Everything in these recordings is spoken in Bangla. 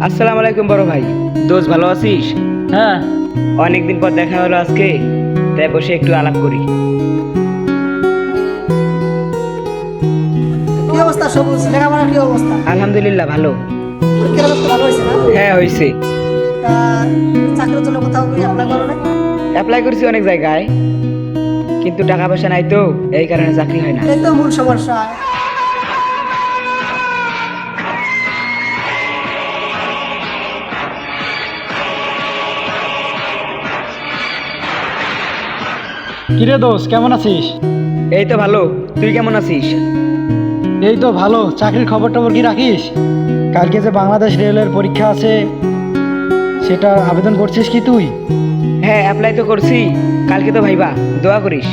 আসসালামু আলাইকুম বড় ভাই। দোস্ত ভালো আছিস? হ্যাঁ। অনেকদিন পর দেখা হলো আজকে, তাই বসে একটু আলাপ করি। কি অবস্থা সবুজ, লেখাপড়ার কি অবস্থা? আলহামদুলিল্লাহ ভালো। পরীক্ষার অবস্থা ভালো হয়েছে না? হ্যাঁ হয়েছে। তা চাকরির জন্য কোথাও কি অ্যাপ্লাই করো না? অ্যাপ্লাই করেছি অনেক জায়গায়, কিন্তু টাকা পয়সা নাই তো, এই কারণে চাকরি হয় না। এই তো মূল সমস্যা। কিরে দোস্ত, কেমন আছিস? এই তো ভালো, তুই কেমন আছিস? এই তো ভালো। চাকরির খবর টবর কি রাখিস? কালকে যে বাংলাদেশ রেলের পরীক্ষা আছে, সেটা আবেদন করছিস কি তুই? হ্যাঁ অ্যাপ্লাই তো করছি, কালকে তো ভাইবা, দোয়া করিস।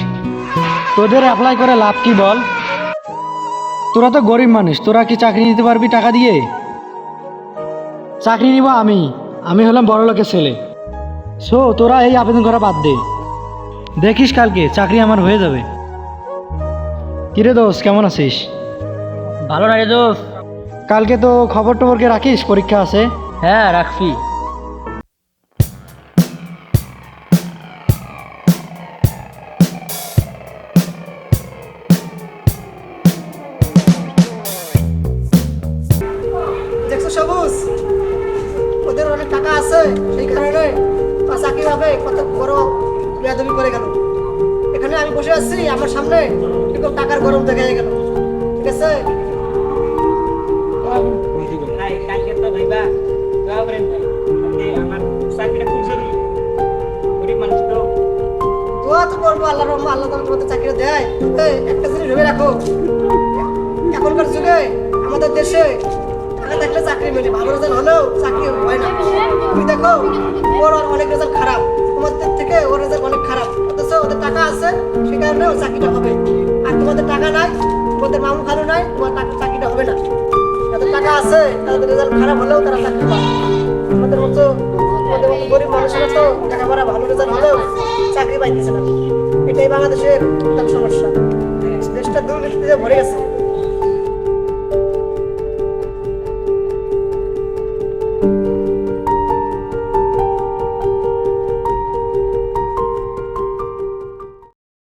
তোদের অ্যাপ্লাই করে লাভ কি বল? তোরা তো গরিব মানুষ, তোরা কি চাকরি নিতে পারবি টাকা দিয়ে? চাকরি নিব আমি হলাম বড় লোকের ছেলে। তোরা এই আবেদন করা বাদ দে, দেখিস কালকে চাকরি আমার হয়ে যাবে। কিরে দোস্ত, কেমন আছিস? ভালো না রে দোস্ত। কালকে তো খবর টবরকে রাখিস, পরীক্ষা আছে। হ্যাঁ রাখছি। দেখছো সবুজ, ওদের অনেক টাকা আছে, সেই কারণে ওরা চাকরি পাবে কত বড় বেয়াদবি করে গেল। এখানে আমি বসে আছি, আমার সামনে এরকম টাকার গরম দেখা গেল। ঠিক আছে, কালকে তো ভাইবা, দোয়া করেন ভাই, আমার চাকরিটা খুব জরুরি, গরিব মানুষ তো। দোয়া তো করবো, আল্লাহ রহমান, আল্লাহ তাআলা তোমাদের চাকরি দেয়। এই একটা জিনিস ভেবে রাখো, এখনকার যুগে আমাদের দেশে টাকা থাকলে চাকরি মেলে, ভালো রেজাল্ট হলেও চাকরি হয় না। তুমি দেখো, ওর অনেক রেজাল্ট খারাপ, তোমাদের থেকে ওর রেজাল্ট অনেক খারাপ, অথচ ওদের টাকা আছে, সে কারণে ওর চাকরিটা হবে। আর তোমাদের টাকা নাই, তোমাদের মামু খালু নাই, তোমার চাকরিটা হবে না। যাদের টাকা আছে তাদের রেজাল্ট খারাপ হলেও তারা চাকরি পায়। আমাদের মতো গরিব মানুষেরা তো লেখাপড়া ভালো রেজাল্ট হলেও চাকরি পাইতেছে না। এটাই বাংলাদেশের প্রধান সমস্যা। দেশটা দুর্নীতিতে ভরে গেছে।